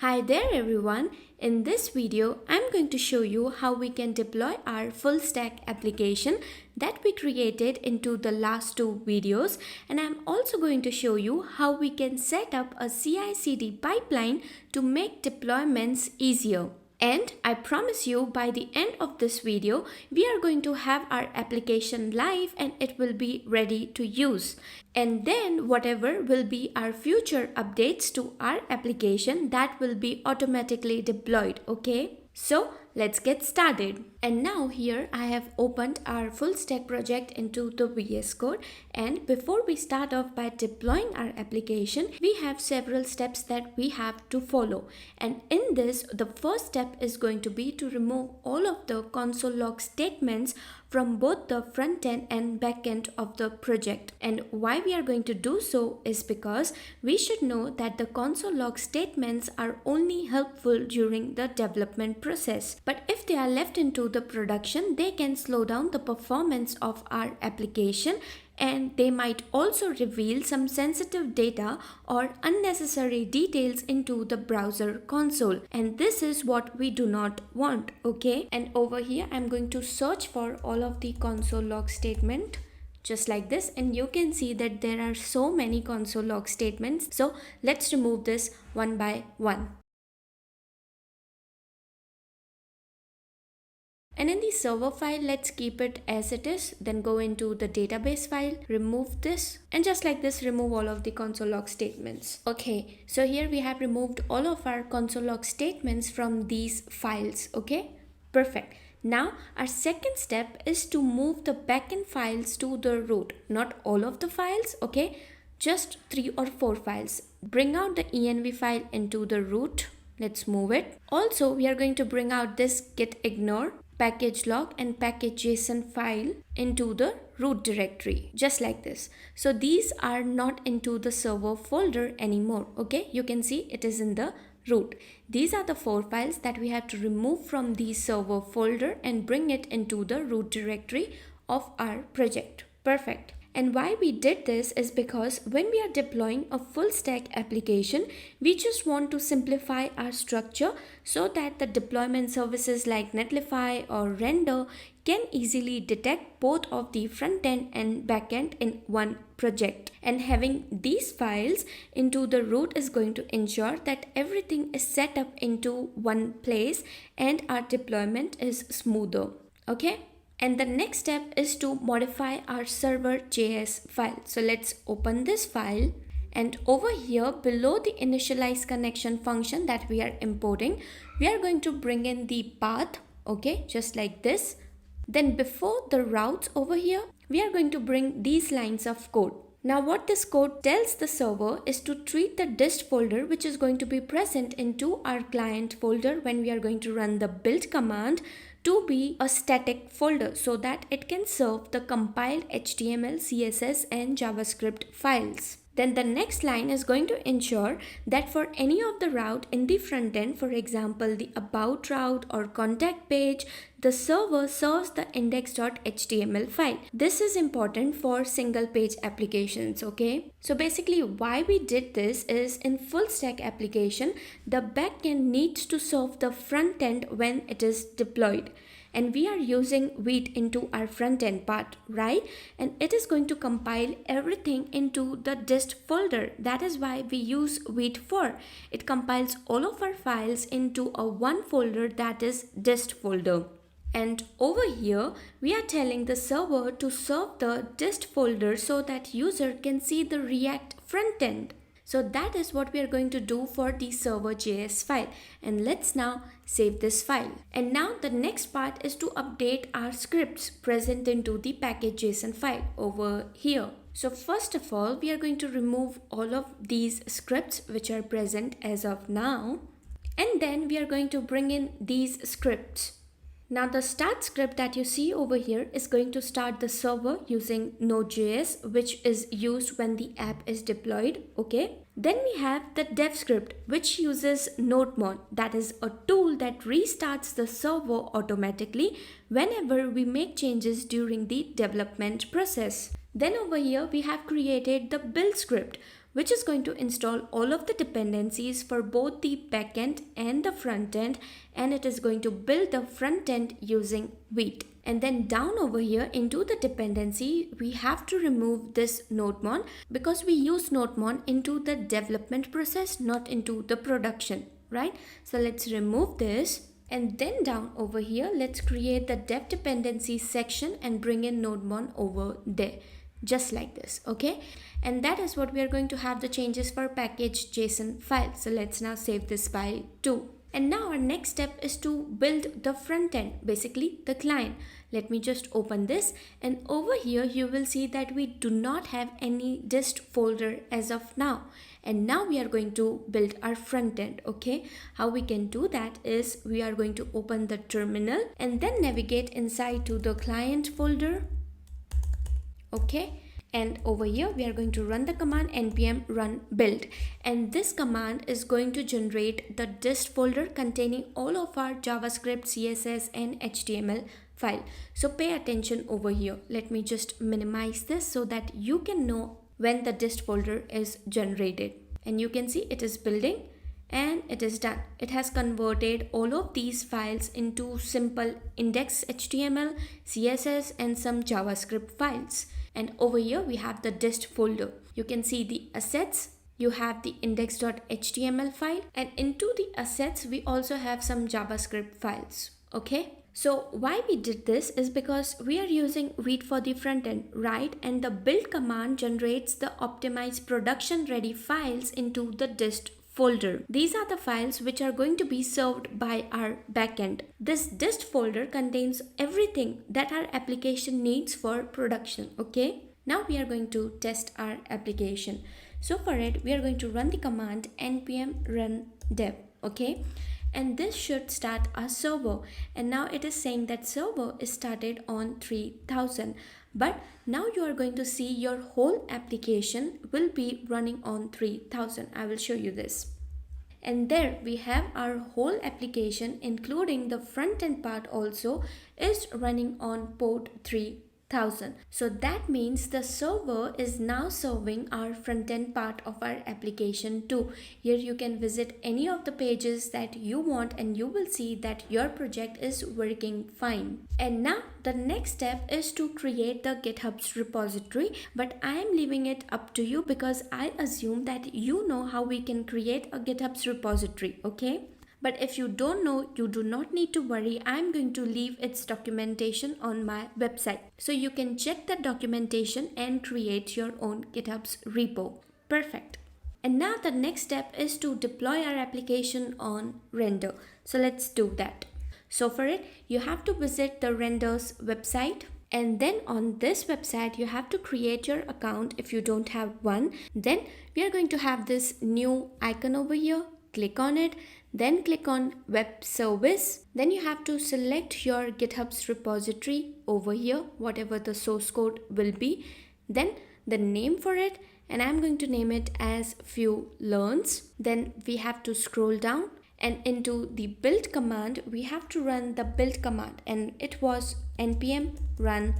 Hi there everyone. In this video, I'm going to show you how we can deploy our full stack application that we created into the last two videos, and I'm also going to show you how we can set up a CI/CD pipeline to make deployments easier. And I promise you by the end of this video, we are going to have our application live and it will be ready to use. And then whatever will be our future updates to our application, that will be automatically deployed, okay? So let's get started. And now here I have opened our full stack project into the VS Code, and before we start off by deploying our application, we have several steps that we have to follow. And in this, the first step is going to be to remove all of the console log statements from both the front end and back end of the project. And why we are going to do so is because we should know that the console log statements are only helpful during the development process. But if they are left into the production, they can slow down the performance of our application, and they might also reveal some sensitive data or unnecessary details into the browser console, and this is what we do not want, okay? And over here I'm going to search for all of the console log statement just like this, and you can see that there are so many console log statements. So let's remove this one by one. And in the server file, let's keep it as it is. Then go into the database file, remove this, and just like this, remove all of the console log statements. Okay, so here we have removed all of our console log statements from these files. Okay, perfect. Now our second step is to move the backend files to the root. Not all of the files, okay, just 3 or 4 files. Bring out the env file into the root. Let's move it. Also, we are going to bring out this git ignore, package log and package.json file into the root directory, just like this. So these are not into the server folder anymore, okay? You can see it is in the root. These are the 4 files that we have to remove from the server folder and bring it into the root directory of our project. Perfect. And why we did this is because when we are deploying a full stack application, we just want to simplify our structure so that the deployment services like Netlify or Render can easily detect both of the front end and back end in one project. And having these files into the root is going to ensure that everything is set up into one place and our deployment is smoother. Okay? And the next step is to modify our server.js file. So let's open this file, and over here below the initialize connection function that we are importing, we are going to bring in the path, okay, just like this. Then before the routes over here, we are going to bring these lines of code. Now what this code tells the server is to treat the dist folder, which is going to be present into our client folder when we are going to run the build command, to be a static folder so that it can serve the compiled HTML, CSS and JavaScript files. Then the next line is going to ensure that for any of the route in the front end, for example the about route or contact page, the server serves the index.html file. This is important for single page applications, okay? So basically why we did this is in full stack application, the backend needs to serve the front end when it is deployed. And we are using Vite into our front end part, right? And it is going to compile everything into the dist folder. That is why we use Vite for. It compiles all of our files into a one folder, that is dist folder. And over here, we are telling the server to serve the dist folder so that user can see the React front end. So that is what we are going to do for the server.js file. And let's now save this file. And now the next part is to update our scripts present into the package.json file over here. So first of all, we are going to remove all of these scripts which are present as of now. And then we are going to bring in these scripts. Now the start script that you see over here is going to start the server using node.js, which is used when the app is deployed, okay? Then we have the dev script, which uses nodemon, that is a tool that restarts the server automatically whenever we make changes during the development process. Then over here we have created the build script, which is going to install all of the dependencies for both the backend and the front end, and it is going to build the front end using Vite. And then down over here into the dependency, we have to remove this nodemon because we use nodemon into the development process, not into the production, right? So let's remove this. And then down over here, let's create the dev dependency section and bring in nodemon over there, just like this, okay? And that is what we are going to have the changes for package.json file. So let's now save this file too. And now our next step is to build the front end, basically the client. Let me just open this, and over here you will see that we do not have any dist folder as of now. And now we are going to build our front end, okay? How we can do that is we are going to open the terminal and then navigate inside to the client folder, okay? And over here we are going to run the command npm run build, and this command is going to generate the dist folder containing all of our JavaScript, CSS and HTML file. So pay attention over here. Let me just minimize this so that you can know when the dist folder is generated. And you can see it is building and it is done. It has converted all of these files into simple index.html, CSS and some JavaScript files. And over here we have the dist folder. You can see the assets. You have the index.html file, and into the assets we also have some JavaScript files, okay? So why we did this is because we are using Vite for the front end, right? And the build command generates the optimized production ready files into the dist folder. These are the files which are going to be served by our backend. This dist folder contains everything that our application needs for production, okay? Now we are going to test our application. So for it, we are going to run the command npm run dev, okay? And this should start our server. And now it is saying that server is started on 3000. But now you are going to see your whole application will be running on 3000. I will show you this. And there we have our whole application, including the front end part also, is running on port 3000. So that means the server is now serving our front end part of our application too. Here you can visit any of the pages that you want and you will see that your project is working fine. And now the next step is to create the GitHub's repository, but I am leaving it up to you because I assume that you know how we can create a GitHub's repository, okay? But if you don't know, you do not need to worry. I'm going to leave its documentation on my website. So you can check that documentation and create your own GitHub's repo. Perfect. And now the next step is to deploy our application on Render. So let's do that. So for it, you have to visit the Render's website. And then on this website, you have to create your account if you don't have one. Then we are going to have this new icon over here. Click on it. Then click on web service. Then you have to select your GitHub's repository over here, whatever the source code will be. Then the name for it, and I'm going to name it as FullStack. Then we have to scroll down, and into the build command, we have to run the build command, and it was npm run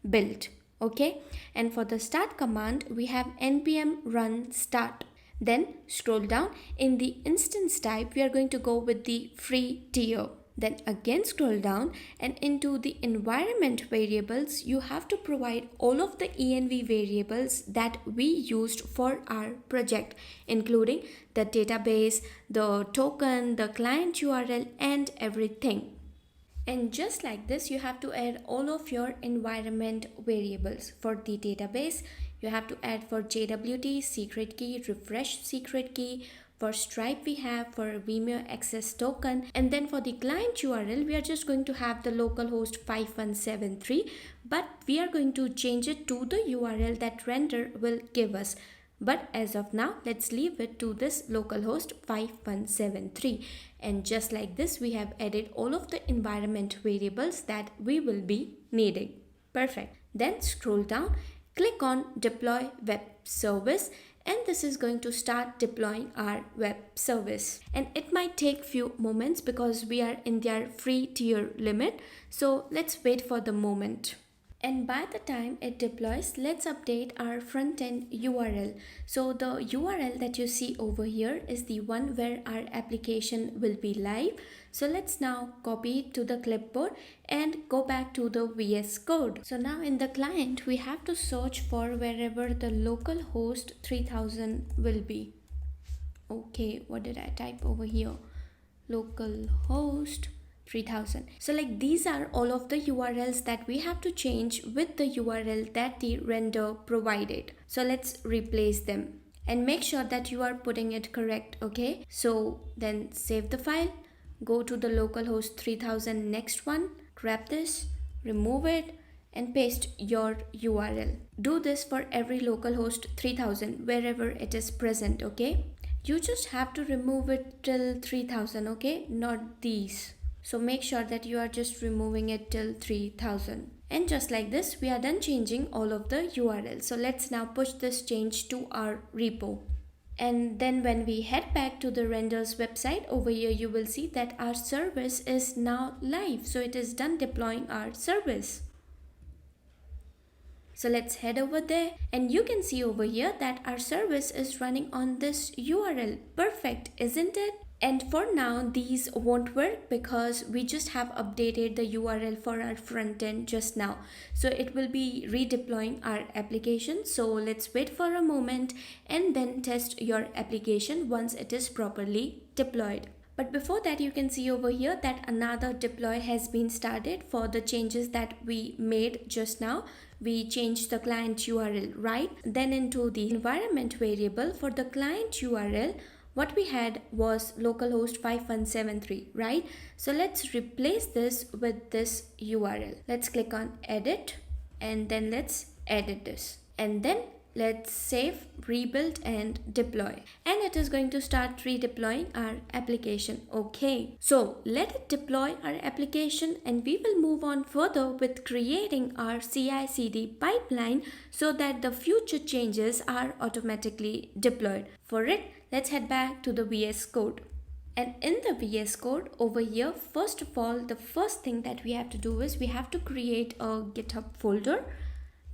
build, okay? And for the start command, we have npm run start. Then scroll down. In the instance type, we are going to go with the free tier. Then again scroll down, and into the environment variables, you have to provide all of the env variables that we used for our project, including the database, the token, the client URL and everything. And just like this, you have to add all of your environment variables. For the database, you have to add for JWT secret key, refresh secret key. For Stripe, we have for Vimeo access token. And then for the client URL, we are just going to have the localhost 5173, but we are going to change it to the URL that Render will give us. But as of now, let's leave it to this localhost 5173. And just like this, we have added all of the environment variables that we will be needing. Perfect. Then scroll down, click on deploy web service, and this is going to start deploying our web service. And it might take few moments because we are in their free tier limit. So let's wait for the moment. And by the time it deploys, let's update our front-end URL. So the URL that you see over here is the one where our application will be live. So let's now copy it to the clipboard and go back to the VS Code. So now in the client, we have to search for wherever the local host 3000 will be. Okay, what did I type over here? Localhost 3000. So like these are all of the URLs that we have to change with the URL that the render provided. So let's replace them and make sure that you are putting it correct. Okay, so then save the file, go to the localhost 3000 next one, grab this, remove it and paste your URL. Do this for every localhost 3000 wherever it is present. Okay, you just have to remove it till 3000, okay, not these. So make sure that you are just removing it till 3000. And just like this, we are done changing all of the URLs. So let's now push this change to our repo. And then when we head back to the renders website, over here you will see that our service is now live. So it is done deploying our service. So let's head over there and you can see over here that our service is running on this URL. Perfect, isn't it? And for now, these won't work because we just have updated the URL for our front end just now. So it will be redeploying our application. So let's wait for a moment and then test your application once it is properly deployed. But before that, you can see over here that another deploy has been started for the changes that we made just now. We changed the client URL, right? Then into the environment variable for the client URL, what we had was localhost 5173, right? So let's replace this with this URL. Let's click on edit and then let's edit this. And then let's save, rebuild and deploy. And it is going to start redeploying our application. Okay, so let it deploy our application and we will move on further with creating our CI/CD pipeline so that the future changes are automatically deployed. For it, let's head back to the VS Code. And in the VS Code over here, first of all, the first thing that we have to do is we have to create a GitHub folder.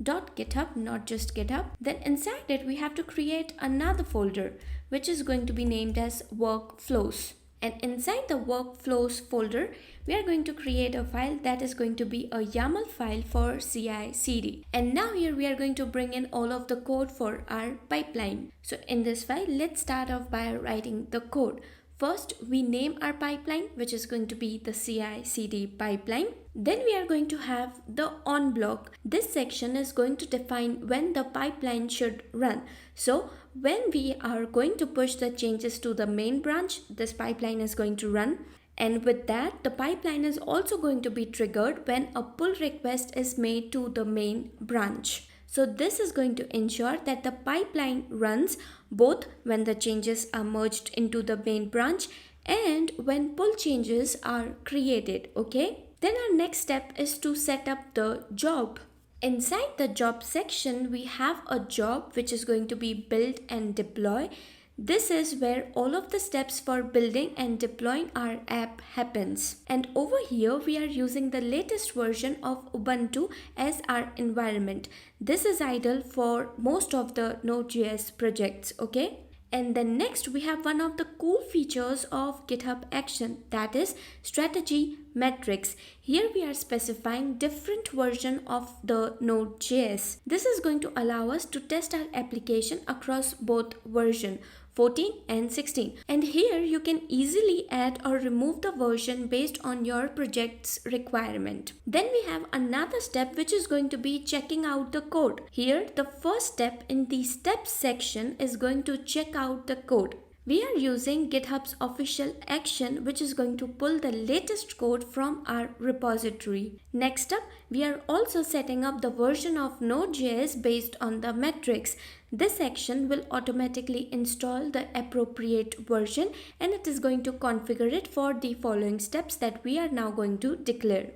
.github, not just GitHub. Then inside it, we have to create another folder, which is going to be named as workflows. And inside the workflows folder, we are going to create a file that is going to be a YAML file for CI/CD. And now here we are going to bring in all of the code for our pipeline. So in this file, let's start off by writing the code. First, we name our pipeline, which is going to be the CI/CD pipeline. Then we are going to have the on block. This section is going to define when the pipeline should run. So when we are going to push the changes to the main branch, this pipeline is going to run. And with that, the pipeline is also going to be triggered when a pull request is made to the main branch. So this is going to ensure that the pipeline runs both when the changes are merged into the main branch and when pull changes are created, okay? Then our next step is to set up the job. Inside the job section, we have a job which is going to be build and deploy. This is where all of the steps for building and deploying our app happens. And over here, we are using the latest version of Ubuntu as our environment. This is ideal for most of the node.js projects, okay? And then next, we have one of the cool features of GitHub Action, that is strategy metrics. Here we are specifying different version of the node.js. This is going to allow us to test our application across both version 14 and 16. And here you can easily add or remove the version based on your project's requirement. Then we have another step which is going to be checking out the code. Here the first step in the steps section is going to check out the code. We are using GitHub's official action which is going to pull the latest code from our repository. Next up, we are also setting up the version of Node.js based on the metrics. This action will automatically install the appropriate version and it is going to configure it for the following steps that we are now going to declare.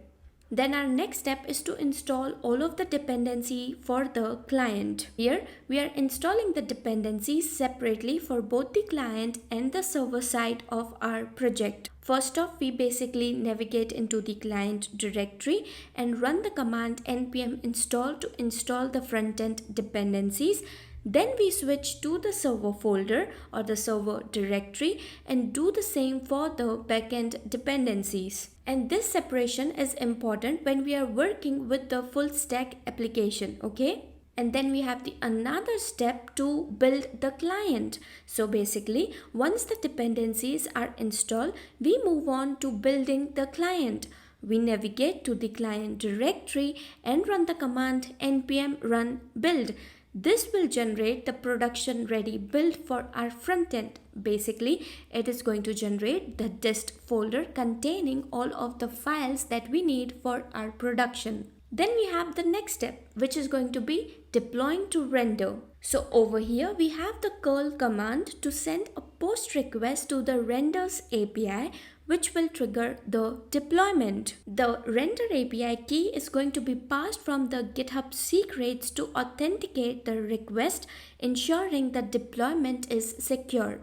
Then our next step is to install all of the dependency for the client. Here we are installing the dependencies separately for both the client and the server side of our project. First off, we basically navigate into the client directory and run the command npm install to install the front-end dependencies. Then we switch to the server folder or the server directory and do the same for the backend dependencies. And this separation is important when we are working with the full stack application, okay? And then we have the another step to build the client. So basically, once the dependencies are installed, we move on to building the client. We navigate to the client directory and run the command npm run build. This will generate the production ready build for our front end. Basically, it is going to generate the dist folder containing all of the files that we need for our production. Then we have the next step, which is going to be deploying to render. So over here, we have the curl command to send a post request to the renders API, which will trigger the deployment. The render API key is going to be passed from the GitHub secrets to authenticate the request, ensuring the deployment is secure.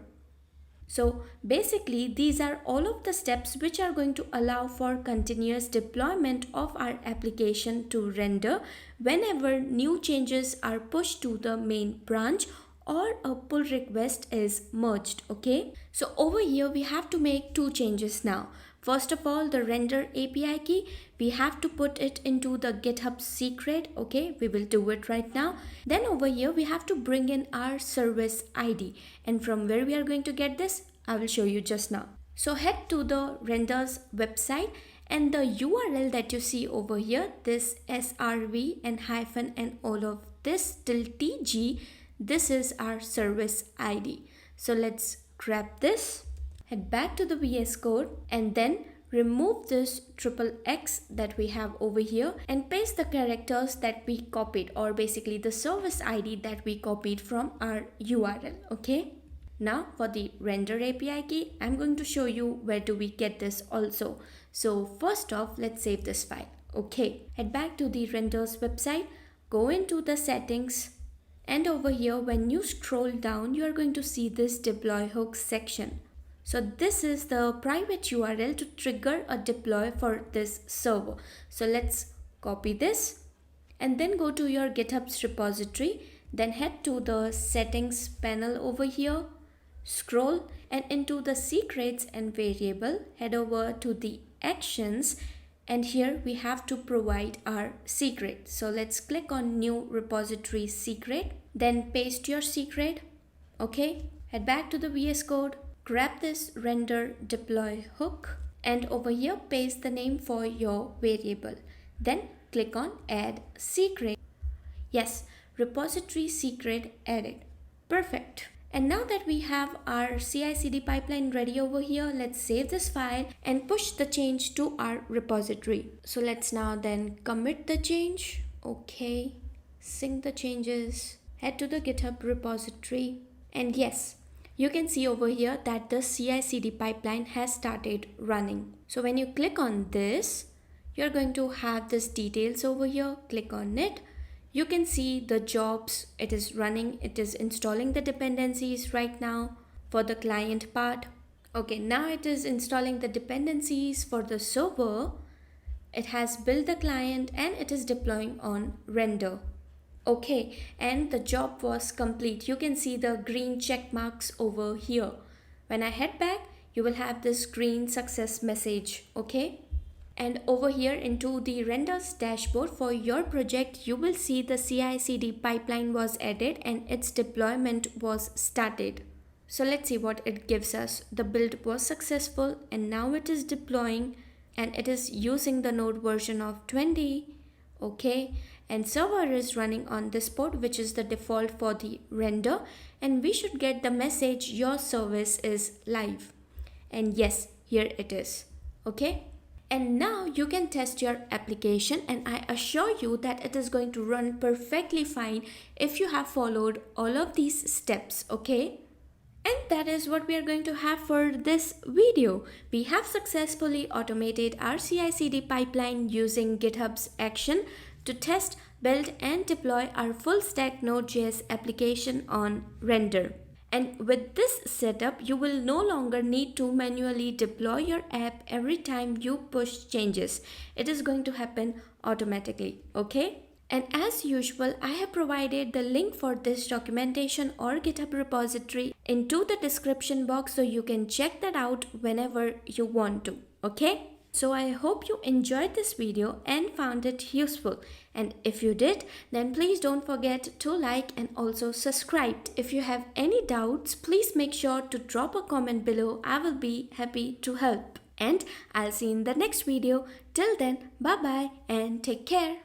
So basically, these are all of the steps which are going to allow for continuous deployment of our application to render whenever new changes are pushed to the main branch or a pull request is merged, okay? So over here, we have to make two changes now. First of all, the render API key, we have to put it into the GitHub secret, okay? We will do it right now. Then over here, we have to bring in our service ID. And from where we are going to get this, I will show you just now. So head to the renders website and the URL that you see over here, this srv and hyphen and all of this till tg, this is our service ID. So let's grab this, head back to the VS Code and then remove this triple X that we have over here and paste the characters that we copied, or basically the service ID that we copied from our URL, okay? Now for the render API key, I'm going to show you where do we get this also. So first off, let's save this file, okay? Head back to the renders website, go into the settings, and over here when you scroll down, you are going to see this deploy hook section. So this is the private URL to trigger a deploy for this server. So let's copy this and then go to your GitHub's repository. Then head to the settings panel over here, scroll and into the secrets and variable, head over to the actions, and here we have to provide our secret. So let's click on new repository secret, then paste your secret, okay? Head back to the VS Code, grab this render deploy hook and over here paste the name for your variable. Then click on add secret. Yes, repository secret added. Perfect. And now that we have our CI/CD pipeline ready over here, let's save this file and push the change to our repository. So let's now then commit the change. Okay, sync the changes, head to the GitHub repository, and yes, you can see over here that the CI/CD pipeline has started running. So when you click on this, you're going to have this details over here. Click on it. You can see the jobs, it is running, it is installing the dependencies right now for the client part. Okay, now it is installing the dependencies for the server. It has built the client and it is deploying on render. Okay, and the job was complete. You can see the green check marks over here. When I head back, you will have this green success message, okay? And over here into the renders dashboard for your project, you will see the CI/CD pipeline was added and its deployment was started. So let's see what it gives us. The build was successful and now it is deploying and it is using the node version of 20. Okay, and server is running on this port, which is the default for the render, and we should get the message your service is live. And yes, here it is. Okay. And now you can test your application and I assure you that it is going to run perfectly fine if you have followed all of these steps, okay? And that is what we are going to have for this video. We have successfully automated our CI/CD pipeline using GitHub's action to test, build and deploy our full stack Node.js application on render. And with this setup, you will no longer need to manually deploy your app every time you push changes. It is going to happen automatically, okay? And as usual, I have provided the link for this documentation or GitHub repository into the description box so you can check that out whenever you want to, okay? So I hope you enjoyed this video and found it useful. And if you did, then please don't forget to like and also subscribe. If you have any doubts, please make sure to drop a comment below. I will be happy to help. And I'll see you in the next video. Till then, bye bye and take care.